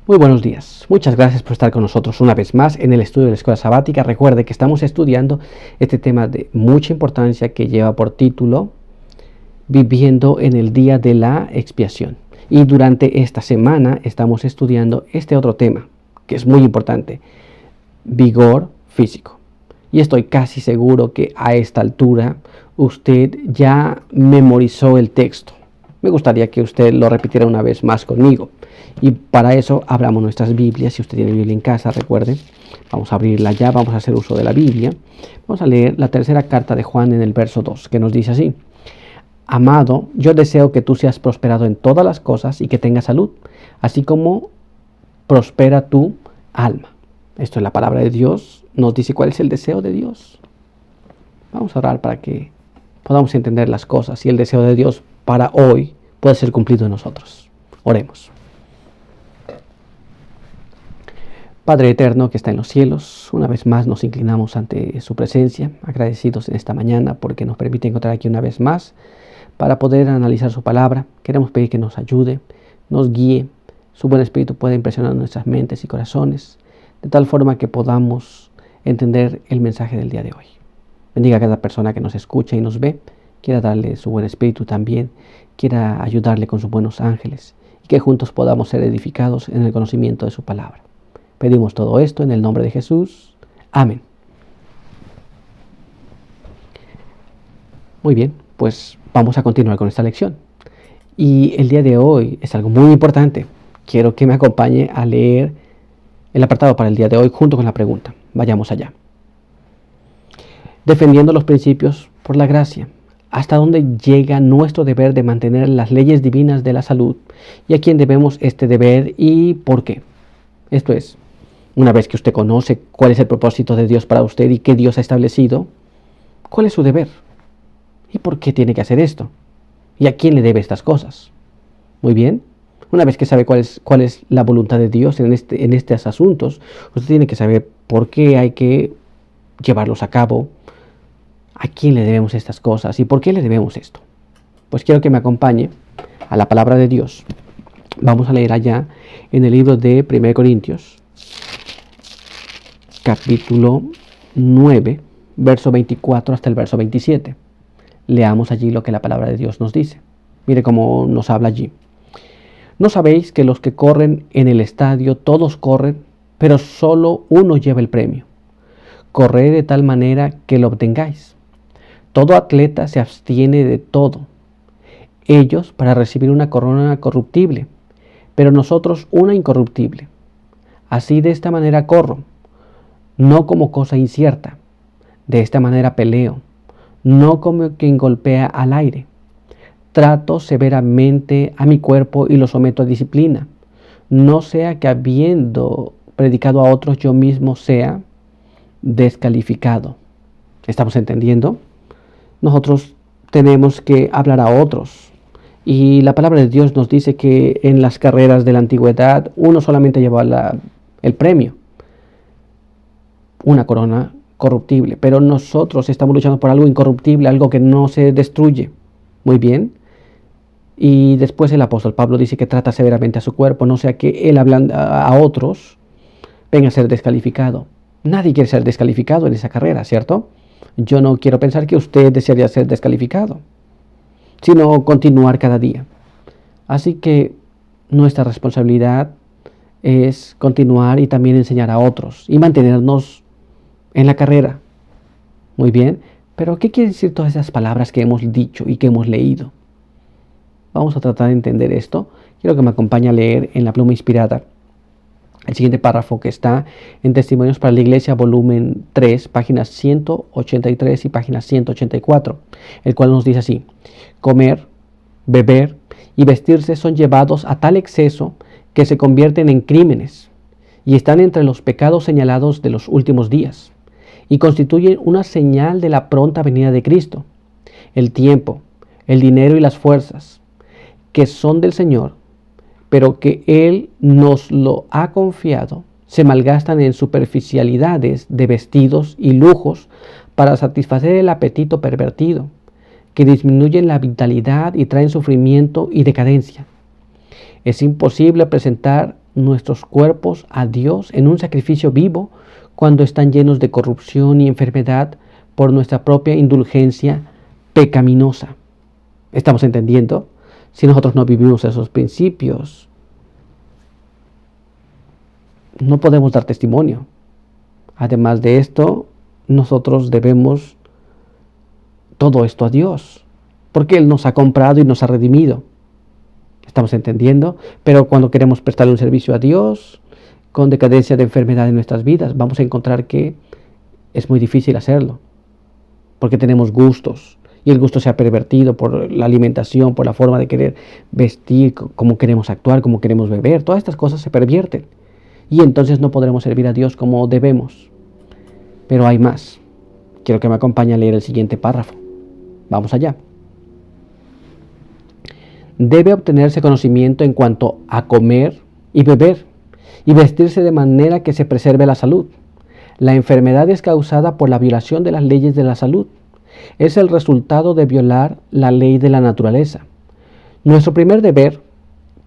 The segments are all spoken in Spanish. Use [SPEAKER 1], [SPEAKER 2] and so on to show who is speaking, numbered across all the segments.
[SPEAKER 1] Muy buenos días. Muchas gracias por estar con nosotros una vez más en el estudio de la Escuela Sabática. Recuerde que estamos estudiando este tema de mucha importancia que lleva por título Viviendo en el día de la expiación. Y durante esta semana estamos estudiando este otro tema que es muy importante, vigor físico. Y estoy casi seguro que a esta altura usted ya memorizó el texto. Me gustaría que usted lo repitiera una vez más conmigo. Y para eso abramos nuestras Biblias. Si usted tiene Biblia en casa, recuerde, vamos a abrirla ya, vamos a hacer uso de la Biblia. Vamos a leer la tercera carta de Juan en el verso 2, que nos dice así: Amado, yo deseo que tú seas prosperado en todas las cosas y que tengas salud, así como prospera tu alma. Esto es la palabra de Dios, nos dice cuál es el deseo de Dios. Vamos a orar para que podamos entender las cosas y el deseo de Dios para hoy puede ser cumplido en nosotros. Oremos. Padre eterno que está en los cielos, una vez más nos inclinamos ante su presencia, agradecidos en esta mañana porque nos permite encontrar aquí una vez más para poder analizar su palabra. Queremos pedir que nos ayude, nos guíe, su buen espíritu pueda impresionar nuestras mentes y corazones, de tal forma que podamos entender el mensaje del día de hoy. Bendiga a cada persona que nos escucha y nos ve, quiera darle su buen espíritu también, quiera ayudarle con sus buenos ángeles, y que juntos podamos ser edificados en el conocimiento de su palabra. Pedimos todo esto en el nombre de Jesús. Amén. Muy bien, pues vamos a continuar con esta lección. Y el día de hoy es algo muy importante. Quiero que me acompañe a leer el apartado para el día de hoy junto con la pregunta. Vayamos allá. Defendiendo los principios por la gracia. ¿Hasta dónde llega nuestro deber de mantener las leyes divinas de la salud? ¿Y a quién debemos este deber y por qué? Esto es, una vez que usted conoce cuál es el propósito de Dios para usted y qué Dios ha establecido, ¿cuál es su deber? ¿Y por qué tiene que hacer esto? ¿Y a quién le debe estas cosas? Muy bien. Una vez que sabe cuál es la voluntad de Dios en estos asuntos, usted tiene que saber por qué hay que llevarlos a cabo, a quién le debemos estas cosas y por qué le debemos esto. Pues quiero que me acompañe a la palabra de Dios. Vamos a leer allá en el libro de 1 Corintios, capítulo 9, verso 24 hasta el verso 27. Leamos allí lo que la palabra de Dios nos dice. Mire cómo nos habla allí. ¿No sabéis que los que corren en el estadio, todos corren, pero solo uno lleva el premio? Corred de tal manera que lo obtengáis. Todo atleta se abstiene de todo. Ellos para recibir una corona corruptible, pero nosotros una incorruptible. Así de esta manera corro, no como cosa incierta. De esta manera peleo, no como quien golpea al aire. Trato severamente a mi cuerpo y lo someto a disciplina, no sea que habiendo predicado a otros yo mismo sea descalificado. ¿Estamos entendiendo? Nosotros tenemos que hablar a otros. Y la palabra de Dios nos dice que en las carreras de la antigüedad uno solamente llevaba el premio, una corona corruptible, pero nosotros estamos luchando por algo incorruptible, algo que no se destruye. Muy bien. Y después el apóstol Pablo dice que trata severamente a su cuerpo, no sea que él hablando a otros venga a ser descalificado. Nadie quiere ser descalificado en esa carrera, ¿cierto? Yo no quiero pensar que usted desearía ser descalificado, sino continuar cada día. Así que nuestra responsabilidad es continuar y también enseñar a otros y mantenernos en la carrera. Muy bien, pero ¿qué quieren decir todas esas palabras que hemos dicho y que hemos leído? Vamos a tratar de entender esto. Quiero que me acompañe a leer en la pluma inspirada el siguiente párrafo que está en Testimonios para la Iglesia, volumen 3, páginas 183 y páginas 184, el cual nos dice así: comer, beber y vestirse son llevados a tal exceso que se convierten en crímenes y están entre los pecados señalados de los últimos días y constituyen una señal de la pronta venida de Cristo. El tiempo, el dinero y las fuerzas que son del Señor, pero que Él nos lo ha confiado, se malgastan en superficialidades de vestidos y lujos para satisfacer el apetito pervertido, que disminuyen la vitalidad y traen sufrimiento y decadencia. Es imposible presentar nuestros cuerpos a Dios en un sacrificio vivo cuando están llenos de corrupción y enfermedad por nuestra propia indulgencia pecaminosa? ¿Estamos entendiendo? Si nosotros no vivimos esos principios, no podemos dar testimonio. Además de esto, nosotros debemos todo esto a Dios, porque Él nos ha comprado y nos ha redimido. ¿Estamos entendiendo? Pero cuando queremos prestarle un servicio a Dios, con decadencia de enfermedad en nuestras vidas, vamos a encontrar que es muy difícil hacerlo, porque tenemos gustos, y el gusto se ha pervertido por la alimentación, por la forma de querer vestir, cómo queremos actuar, cómo queremos beber. Todas estas cosas se pervierten, y entonces no podremos servir a Dios como debemos. Pero hay más. Quiero que me acompañe a leer el siguiente párrafo. Vamos allá. Debe obtenerse conocimiento en cuanto a comer y beber y vestirse de manera que se preserve la salud. La enfermedad es causada por la violación de las leyes de la salud. Es el resultado de violar la ley de la naturaleza. Nuestro primer deber,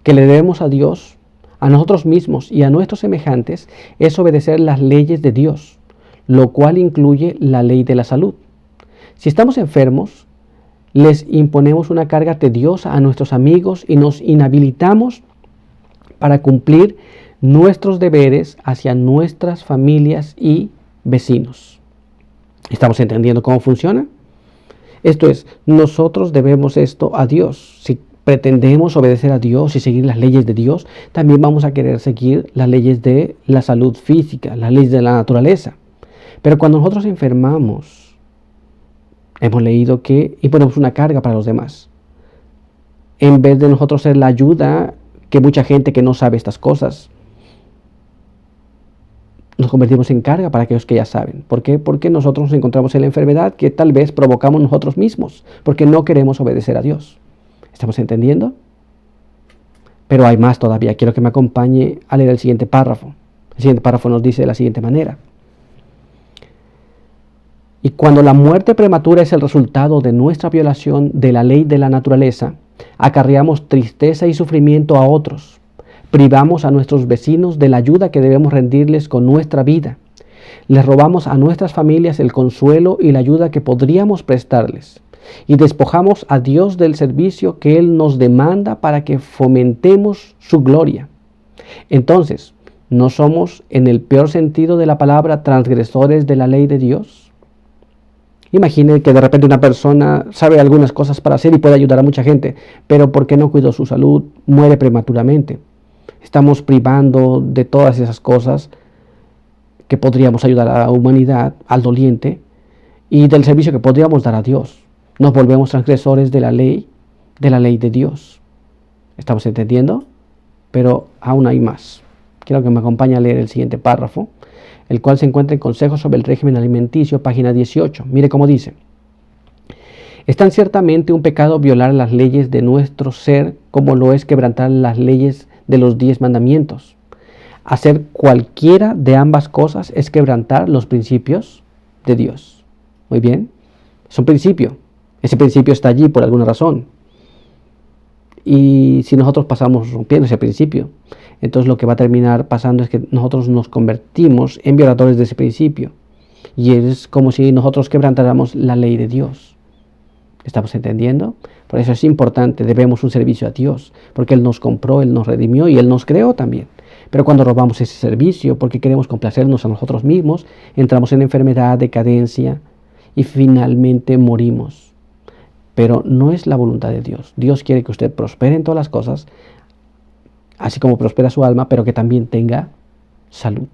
[SPEAKER 1] que le debemos a Dios, a nosotros mismos y a nuestros semejantes, es obedecer las leyes de Dios, lo cual incluye la ley de la salud. Si estamos enfermos, les imponemos una carga tediosa a nuestros amigos y nos inhabilitamos para cumplir nuestros deberes hacia nuestras familias y vecinos. ¿Estamos entendiendo cómo funciona? Esto es, nosotros debemos esto a Dios. Si pretendemos obedecer a Dios y seguir las leyes de Dios, también vamos a querer seguir las leyes de la salud física, las leyes de la naturaleza. Pero cuando nosotros enfermamos, hemos leído que imponemos una carga para los demás. En vez de nosotros ser la ayuda que mucha gente que no sabe estas cosas, nos convertimos en carga para aquellos que ya saben. ¿Por qué? Porque nosotros nos encontramos en la enfermedad que tal vez provocamos nosotros mismos, porque no queremos obedecer a Dios. ¿Estamos entendiendo? Pero hay más todavía. Quiero que me acompañe a leer el siguiente párrafo. El siguiente párrafo nos dice de la siguiente manera. Y cuando la muerte prematura es el resultado de nuestra violación de la ley de la naturaleza, acarreamos tristeza y sufrimiento a otros. Privamos a nuestros vecinos de la ayuda que debemos rendirles con nuestra vida. Les robamos a nuestras familias el consuelo y la ayuda que podríamos prestarles. Y despojamos a Dios del servicio que Él nos demanda para que fomentemos su gloria. Entonces, ¿no somos, en el peor sentido de la palabra, transgresores de la ley de Dios? Imagine que de repente una persona sabe algunas cosas para hacer y puede ayudar a mucha gente, pero porque no cuidó su salud, muere prematuramente. Estamos privando de todas esas cosas que podríamos ayudar a la humanidad, al doliente, y del servicio que podríamos dar a Dios. Nos volvemos transgresores de la ley de Dios. ¿Estamos entendiendo? Pero aún hay más. Quiero que me acompañe a leer el siguiente párrafo, el cual se encuentra en Consejos sobre el régimen alimenticio, página 18. Mire cómo dice. Es tan ciertamente un pecado violar las leyes de nuestro ser como lo es quebrantar las leyes de los 10 mandamientos. Hacer cualquiera de ambas cosas es quebrantar los principios de Dios. Muy bien. Es un principio. Ese principio está allí por alguna razón. Y si nosotros pasamos rompiendo ese principio, entonces lo que va a terminar pasando es que nosotros nos convertimos en violadores de ese principio. Y es como si nosotros quebrantáramos la ley de Dios. ¿Estamos entendiendo? Por eso es importante, debemos un servicio a Dios, porque Él nos compró, Él nos redimió y Él nos creó también. Pero cuando robamos ese servicio, porque queremos complacernos a nosotros mismos, entramos en enfermedad, decadencia y finalmente morimos. Pero no es la voluntad de Dios. Dios quiere que usted prospere en todas las cosas, así como prospera su alma, pero que también tenga salud.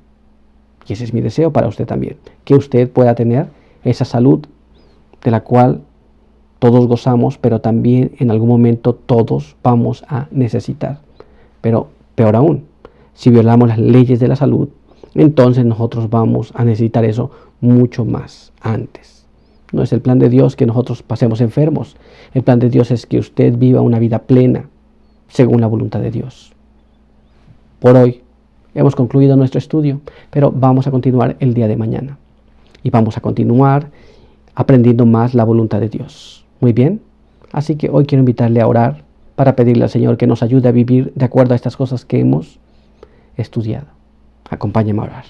[SPEAKER 1] Y ese es mi deseo para usted también, que usted pueda tener esa salud de la cual todos gozamos, pero también en algún momento todos vamos a necesitar. Pero peor aún, si violamos las leyes de la salud, entonces nosotros vamos a necesitar eso mucho más antes. No es el plan de Dios que nosotros pasemos enfermos. El plan de Dios es que usted viva una vida plena según la voluntad de Dios. Por hoy hemos concluido nuestro estudio, pero vamos a continuar el día de mañana. Y vamos a continuar aprendiendo más la voluntad de Dios. Muy bien, así que hoy quiero invitarle a orar para pedirle al Señor que nos ayude a vivir de acuerdo a estas cosas que hemos estudiado. Acompáñame a orar.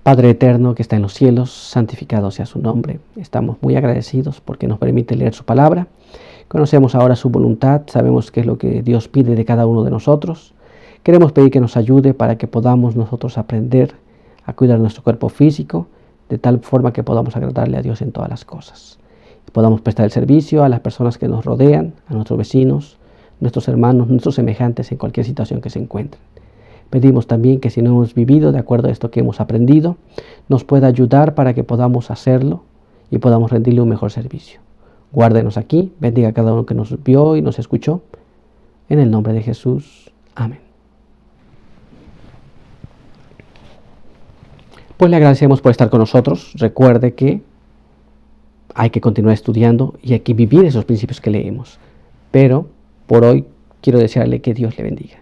[SPEAKER 1] Padre eterno que está en los cielos, santificado sea su nombre. Estamos muy agradecidos porque nos permite leer su palabra. Conocemos ahora su voluntad, sabemos qué es lo que Dios pide de cada uno de nosotros. Queremos pedir que nos ayude para que podamos nosotros aprender a cuidar nuestro cuerpo físico de tal forma que podamos agradarle a Dios en todas las cosas. Podamos prestar el servicio a las personas que nos rodean, a nuestros vecinos, nuestros hermanos, nuestros semejantes en cualquier situación que se encuentren. Pedimos también que si no hemos vivido de acuerdo a esto que hemos aprendido, nos pueda ayudar para que podamos hacerlo y podamos rendirle un mejor servicio. Guárdenos aquí, bendiga a cada uno que nos vio y nos escuchó. En el nombre de Jesús. Amén. Pues le agradecemos por estar con nosotros. Recuerde que hay que continuar estudiando y hay que vivir esos principios que leemos. Pero por hoy quiero desearle que Dios le bendiga.